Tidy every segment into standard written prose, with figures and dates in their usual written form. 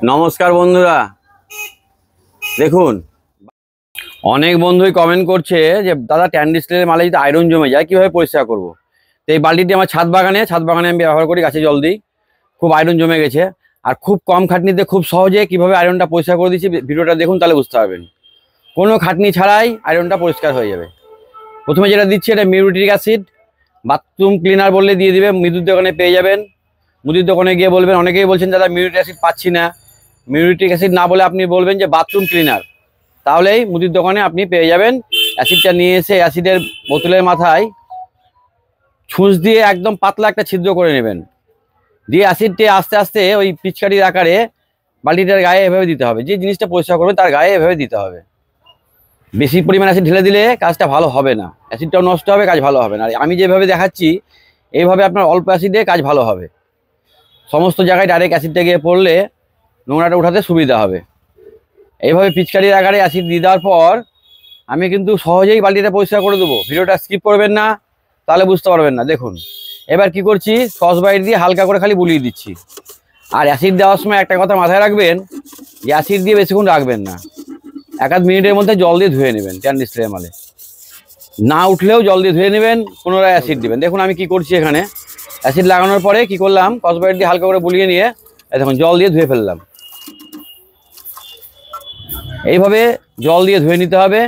নমস্কার বন্ধুরা, দেখুন অনেক বন্ধুই কমেন্ট করছে যে দাদা ট্যান্ডিস্টেলের মালে যদি আয়রন জমে যায় কীভাবে পরিষ্কার করব। তো এই বালতিটি আমার ছাদ বাগানে আমি ব্যবহার করি, গাছে জল দিই। খুব আয়রন জমে গেছে, আর খুব কম খাটনিতে খুব সহজে কীভাবে আয়রনটা পরিষ্কার করে দিচ্ছি, ভিডিওটা দেখুন, তাহলে বুঝতে পারবেন। কোনো খাটনি ছাড়াই আয়রনটা পরিষ্কার হয়ে যাবে। প্রথমে যেটা দিচ্ছি এটা মিউরিটিক অ্যাসিড, বাথরুম ক্লিনার বললে দিয়ে দিবে, মুদির দোকানে পেয়ে যাবেন। মুদির দোকানে গিয়ে বলবেন, অনেকেই বলছেন দাদা মিউরিক অ্যাসিড পাচ্ছি না। মিউরিটিক অ্যাসিড না বলে আপনি বলবেন যে বাথরুম ক্লিনার, তাহলেই মুদির দোকানে আপনি পেয়ে যাবেন। অ্যাসিডটা নিয়ে এসে অ্যাসিডের বোতলের মাথায় ছুঁচ দিয়ে একদম পাতলা একটা ছিদ্র করে নেবেন, দিয়ে অ্যাসিডটি আস্তে আস্তে ওই পিচকারির আকারে বালতিটার গায়ে এভাবে দিতে হবে। যে জিনিসটা পরিষ্কার করবে তার গায়ে এভাবে দিতে হবে। বেশি পরিমাণ অ্যাসিড ঢেলে দিলে কাজটা ভালো হবে না, অ্যাসিডটাও নষ্ট হবে, কাজ ভালো হবে না। আর আমি যেভাবে দেখাচ্ছি এইভাবে আপনার অল্প অ্যাসিডে কাজ ভালো হবে। সমস্ত জায়গায় ডাইরেক্ট অ্যাসিডটা গিয়ে পড়লে নোংরাটা উঠাতে সুবিধা হবে। এইভাবে পিচকারির আকারে অ্যাসিড দিয়ে দেওয়ার পর আমি কিন্তু সহজেই বালতিটা পরিষ্কার করে দেবো। ভিডিওটা স্কিপ করবেন না, তাহলে বুঝতে পারবেন না। দেখুন এবার কি করছি, স্কচ ব্রাইট দিয়ে হালকা করে খালি বুলিয়ে দিচ্ছি। আর অ্যাসিড দেওয়ার সময় একটা কথা মাথায় রাখবেন, যে অ্যাসিড দিয়ে বেশিক্ষণ রাখবেন না। 1-8 মিনিটের মধ্যে জল দিয়ে ধুয়ে নেবেন। ট্যান্ডিস্টেলের মালে না উঠলেও জল দিয়ে ধুয়ে নেবেন, পুনরায় অ্যাসিড দেবেন। দেখুন আমি কি করছি, এখানে অ্যাসিড লাগানোর পরে কি করলাম, স্কচ ব্রাইট দিয়ে হালকা করে বুলিয়ে নিয়ে দেখুন জল দিয়ে ধুয়ে ফেললাম। এইভাবে জল দিয়ে ধুয়ে নিতে হবে।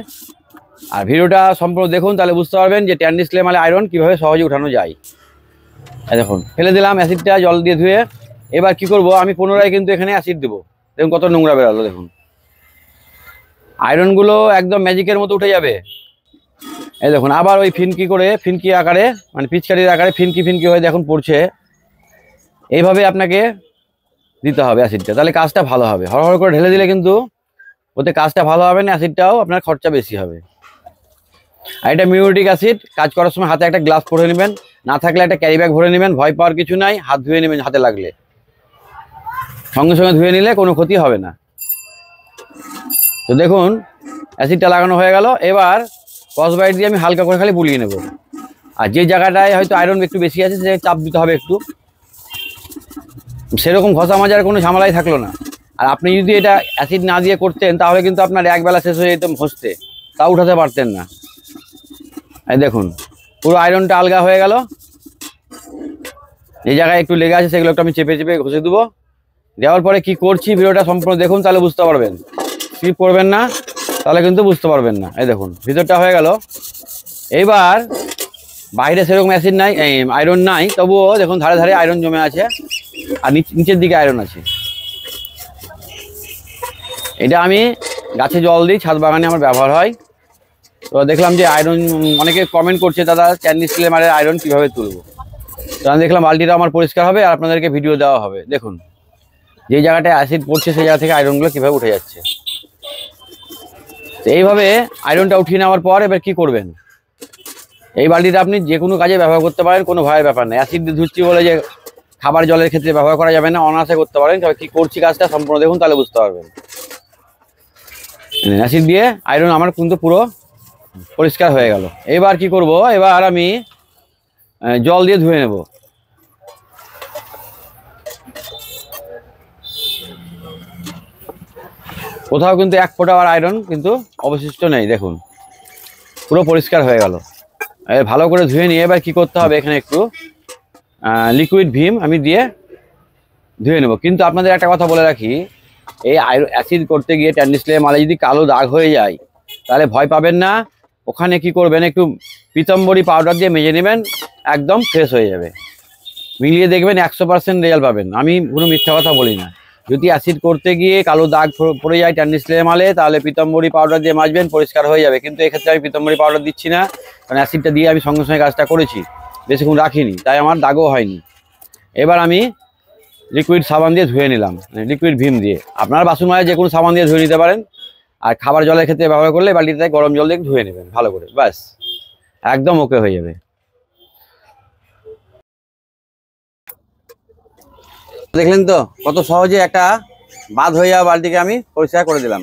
আর ভিডিওটা সম্পূর্ণ দেখুন, তাহলে বুঝতে পারবেন যে ট্যান্ডিস্টেলের মালে আয়রন কীভাবে সহজে উঠানো যায়। দেখুন ফেলে দিলাম অ্যাসিডটা জল দিয়ে ধুয়ে। এবার কি করব, আমি পুনরায় কিন্তু এখানে অ্যাসিড দেবো। দেখুন কত নোংরা বেরোলো, দেখুন আয়রনগুলো একদম ম্যাজিকের মতো উঠে যাবে। এই দেখুন আবার ওই ফিনকি আকারে, মানে পিচকারির আকারে ফিনকি হয়ে দেখুন পড়ছে। এইভাবে আপনাকে দিতে হবে অ্যাসিডটা, তাহলে কাজটা ভালো হবে। হড়হড় করে ঢেলে দিলে কিন্তু ওতে কাজটা ভালো হবে না, অ্যাসিডটাও আপনার খরচা বেশি হবে। আর এটা মিউরিটিক অ্যাসিড, কাজ করার সময় হাতে একটা গ্লাস পরে নেবেন, না থাকলে একটা ক্যারি ব্যাগ ভরে নেবেন। ভয় পাওয়ার কিছু নাই, হাত ধুয়ে নেবেন, হাতে লাগলে সঙ্গে সঙ্গে ধুয়ে নিলে কোনো ক্ষতি হবে না। তো দেখুন অ্যাসিডটা লাগানো হয়ে গেল। এবার স্কচ ব্রাইট দিয়ে আমি হালকা করে খালি বুলিয়ে নেব। আর যে জায়গাটায় হয়তো আয়রন একটু বেশি আছে সে চাপ দিতে হবে একটু, সেরকম ঘষা মাজার কোনো ঝামেলাই থাকলো না। আর আপনি যদি এটা অ্যাসিড না দিয়ে করতেন তাহলে কিন্তু আপনার একবেলা শেষ হয়ে যেত ঘষতে, তা উঠাতে পারতেন না। এই দেখুন পুরো আয়রনটা আলগা হয়ে গেল। যে জায়গায় একটু লেগে আছে সেগুলো একটু আমি চেপে ঘষে দেবো। দেওয়ার পরে কি করছি ভিডিওটা সম্পূর্ণ দেখুন, তাহলে বুঝতে পারবেন। স্কিপ করবেন না, তাহলে কিন্তু বুঝতে পারবেন না। এই দেখুন ভিতরটা হয়ে গেল। এইবার বাইরে সেরকম অ্যাসিড নাই, আয়রন নাই, তবুও দেখুন ধারে ধারে আয়রন জমে আছে, আর নিচের দিকে আয়রন আছে। এটা আমি গাছে জল দিই, ছাদ বাগানে আমার ব্যবহার হয়। তো দেখলাম যে আয়রন, অনেকে কমেন্ট করছে দাদা ট্যান্ডিস্টেলের মালে আয়রন কীভাবে তুলবো। তো আমি দেখলাম বালতিটা আমার পরিষ্কার হবে আর আপনাদেরকে ভিডিও দেওয়া হবে। দেখুন যে জায়গাটায় অ্যাসিড পড়ছে সেই জায়গা থেকে আয়রনগুলো কীভাবে উঠে যাচ্ছে। তো এইভাবে আয়রনটা উঠিয়ে নেওয়ার পর এবার কি করবেন, এই বালতিটা আপনি যে কোনো কাজে ব্যবহার করতে পারেন, কোনো ভয়ের ব্যাপার নেই। অ্যাসিড দিয়ে ধুচ্ছি বলে যে খাবার জলের ক্ষেত্রে ব্যবহার করা যাবে না, অনায়াসে করতে পারেন। তবে কী করছি কাজটা সম্পূর্ণ দেখুন, তাহলে বুঝতে পারবেন। অ্যাসিড দিয়ে আয়রন আমার কিন্তু পুরো পরিষ্কার হয়ে গেল। এবার কি করব, এবার আমি জল দিয়ে ধুয়ে নেব। কোথাও কিন্তু এক ফোঁটা আর আয়রন কিন্তু অবশিষ্ট নেই, দেখুন পুরো পরিষ্কার হয়ে গেল। ভালো করে ধুয়ে নিয়ে এবার কি করতে হবে, এখানে একটু লিকুইড ভিম আমি দিয়ে ধুয়ে নেব। কিন্তু আপনাদের একটা কথা বলে রাখি, এই অ্যাসিড করতে গিয়ে ট্যান্ডিস্টেলের মালে যদি কালো দাগ হয়ে যায় তাহলে ভয় পাবেন না। ওখানে কি করবেন, একটু পিতম্বরী পাউডার দিয়ে মেজে নেবেন, একদম ফ্রেশ হয়ে যাবে। মিলিয়ে দেখবেন 100% রেজাল্ট পাবেন। আমি কোনো মিথ্যা কথা বলি না। যদি অ্যাসিড করতে গিয়ে কালো দাগ পড়ে যায় ট্যান্ডিস্টেলের মালে, তাহলে পিতম্বরী পাউডার দিয়ে মাজবেন, পরিষ্কার হয়ে যাবে। কিন্তু এক্ষেত্রে আমি পিতম্বরী পাউডার দিচ্ছি না, কারণ অ্যাসিডটা দিয়ে আমি সঙ্গে সঙ্গে কাজটা করেছি, বেশিক্ষণ রাখিনি, তাই আমার দাগও হয়নি। এবার আমি লিকুইড সাবান দিয়ে ধুয়ে নিলাম, লিকুইড ভিম দিয়ে। আপনারা বাসন মাজায় যে কোনো সাবান দিয়ে ধুয়ে নিতে পারেন। আর খাবার জলের ক্ষেত্রে ব্যবহার করলে বালতিটায় গরম জল দিয়ে ধুয়ে নেবেন ভালো করে, ব্যাস একদম ওকে হয়ে যাবে। দেখলেন তো কত সহজে একটা বাদ হয়ে যাওয়া বালতিকে আমি পরিষ্কার করে দিলাম।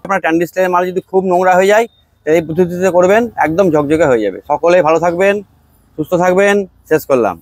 আপনার ট্যান্ডিস্টেলের মাল যদি খুব নোংরা হয়ে যায় এই পদ্ধতিতে করবেন, একদম ঝকঝকে হয়ে যাবে। সকলেই ভালো থাকবেন, সুস্থ থাকবেন। শেষ করলাম।